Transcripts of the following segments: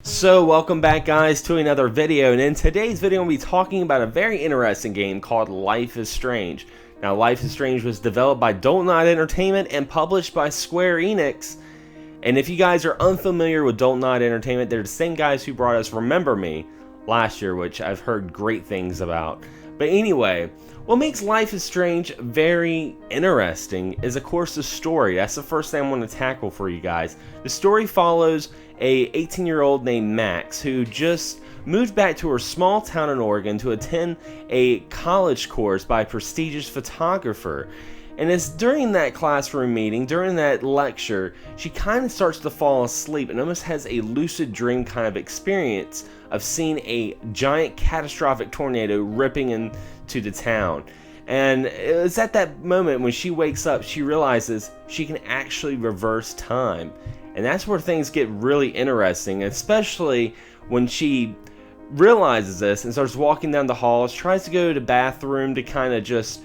So welcome back guys to another video, and in today's video we'll be talking about a very interesting game called Life is Strange. Now Life is Strange was developed by Don't Nod Entertainment and published by Square Enix. And if you guys are unfamiliar with Don't Nod Entertainment, they're the same guys who brought us Remember Me last year, which I've heard great things about. But anyway, what makes Life is Strange very interesting is of course the story. That's the first thing I want to tackle for you guys. The story follows a 18-year-old named Max who just moved back to her small town in Oregon to attend a college course by a prestigious photographer. And it's during that classroom meeting, during that lecture, she kind of starts to fall asleep and almost has a lucid dream kind of experience of seeing a giant catastrophic tornado ripping into the town. And it's at that moment when she wakes up, she realizes she can actually reverse time. And that's where things get really interesting, especially when she realizes this and starts walking down the halls, tries to go to the bathroom to kind of just,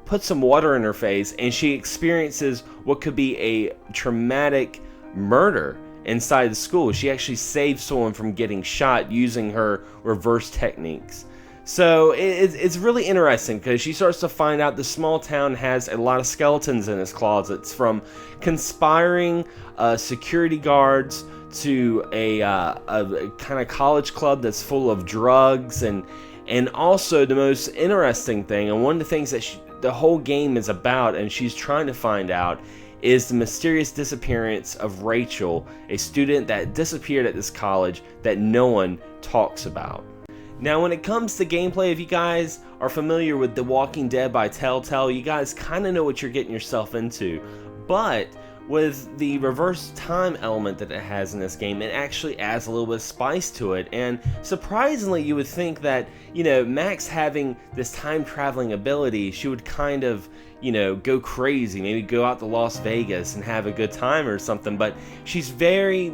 put some water in her face, and she experiences what could be a traumatic murder inside the school. She actually saves someone from getting shot using her reverse techniques. So it's really interesting because she starts to find out the small town has a lot of skeletons in its closets, from conspiring security guards to a kind of college club that's full of drugs, and also the most interesting thing, and one of the things that the whole game is about and she's trying to find out, is the mysterious disappearance of Rachel, a student that disappeared at this college that no one talks about. Now when it comes to gameplay, if you guys are familiar with The Walking Dead by Telltale, you guys kind of know what you're getting yourself into. But with the reverse time element that it has in this game, it actually adds a little bit of spice to it. And surprisingly, you would think that, Max having this time traveling ability, she would kind of, go crazy, maybe go out to Las Vegas and have a good time or something. But she's very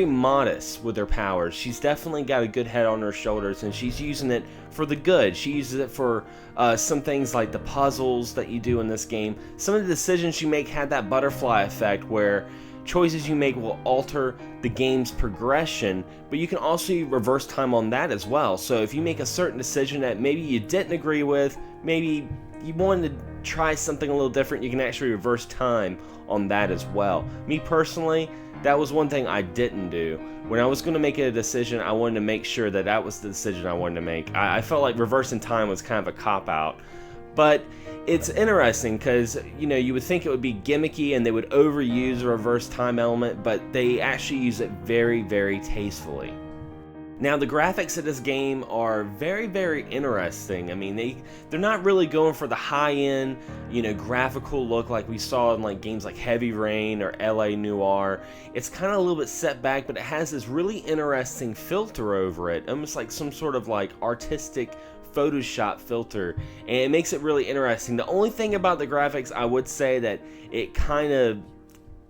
modest with her powers. She's definitely got a good head on her shoulders, and she's using it for the good. She uses it for some things like the puzzles that you do in this game. Some of the decisions you make had that butterfly effect where choices you make will alter the game's progression, but you can also reverse time on that as well. So if you make a certain decision that maybe you didn't agree with, maybe you wanted to try something a little different, you can actually reverse time on that as well. Me personally, that was one thing I didn't do. When I was going to make a decision, I wanted to make sure that that was the decision I wanted to make. I felt like reversing time was kind of a cop-out. But it's interesting because, you would think it would be gimmicky and they would overuse the reverse time element, but they actually use it very, very tastefully. Now the graphics of this game are very interesting. I mean, they're not really going for the high-end, graphical look like we saw in like games like Heavy Rain or LA Noire. It's kind of a little bit set back, but it has this really interesting filter over it, almost like some sort of like artistic Photoshop filter, and it makes it really interesting. The only thing about the graphics I would say that it kind of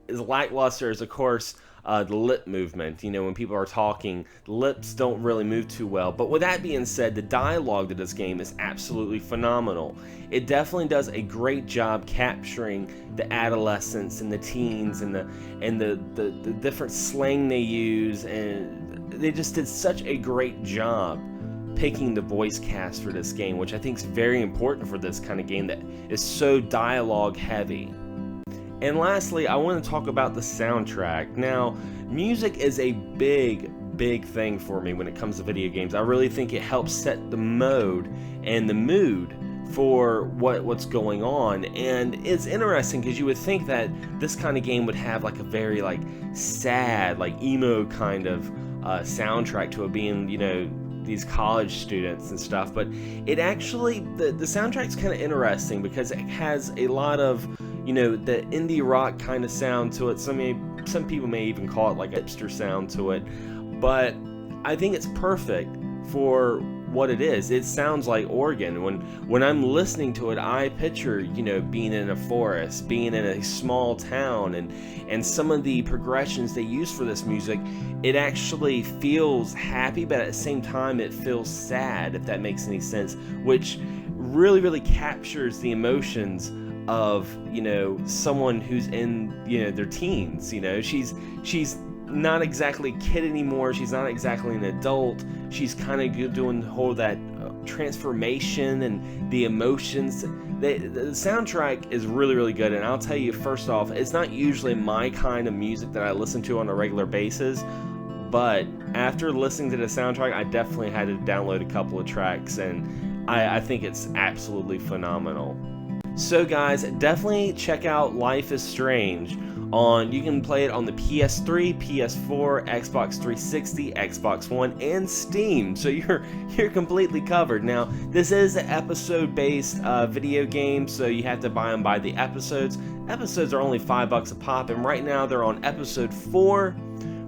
is lackluster is, of course, the lip movement. When people are talking, the lips don't really move too well. But with that being said, the dialogue to this game is absolutely phenomenal. It definitely does a great job capturing the adolescents and the teens and the different slang they use, and they just did such a great job picking the voice cast for this game, which I think is very important for this kind of game that is so dialogue heavy. And lastly, I want to talk about the soundtrack. Now, music is a big thing for me when it comes to video games. I really think it helps set the mode and the mood for what's going on. And it's interesting because you would think that this kind of game would have like a very like sad, like emo kind of soundtrack to it, being, these college students and stuff. But it actually, the soundtrack's kind of interesting because it has a lot of, the indie rock kind of sound to it. Some people may even call it like a hipster sound to it, but I think it's perfect for what it is. It sounds like Oregon. When I'm listening to it, I picture, being in a forest, being in a small town, and some of the progressions they use for this music, it actually feels happy, but at the same time it feels sad, if that makes any sense, which really captures the emotions of, someone who's in, their teens. She's not exactly a kid anymore. She's not exactly an adult. She's kind of doing the whole that transformation and the emotions. The soundtrack is really, really good, and I'll tell you, first off, it's not usually my kind of music that I listen to on a regular basis, but after listening to the soundtrack, I definitely had to download a couple of tracks, and I think it's absolutely phenomenal. So guys, definitely check out Life is Strange. You can play it on the PS3, PS4, Xbox 360, Xbox One, and Steam. So you're completely covered. Now, this is an episode-based video game, so you have to buy them by the episodes. Episodes are only $5 a pop, and right now they're on episode 4,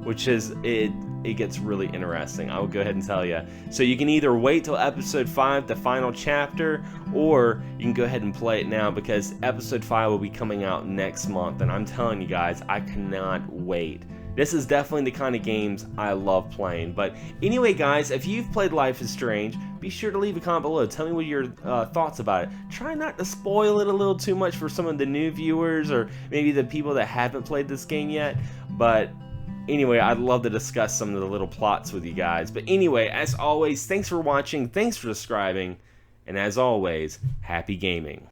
which is it gets really interesting. I will go ahead and tell you. So you can either wait till episode 5, the final chapter, or you can go ahead and play it now, because episode 5 will be coming out next month, and I'm telling you guys, I cannot wait. This is definitely the kind of games I love playing. But anyway, guys, if you've played Life is Strange, be sure to leave a comment below. Tell me what your thoughts about it. Try not to spoil it a little too much for some of the new viewers, or maybe the people that haven't played this game yet. But anyway, I'd love to discuss some of the little plots with you guys. But anyway, as always, thanks for watching, thanks for subscribing, and as always, happy gaming.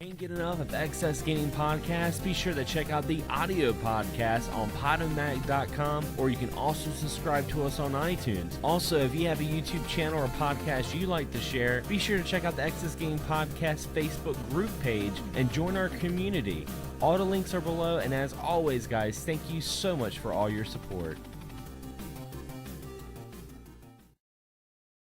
Can't get enough of Excess Gaming Podcast? Be sure to check out the audio podcast on podomatic.com, or you can also subscribe to us on iTunes. Also, if you have a YouTube channel or podcast you like to share, be sure to check out the Excess Gaming Podcast Facebook group page and join our community. All the links are below, and as always, guys, thank you so much for all your support.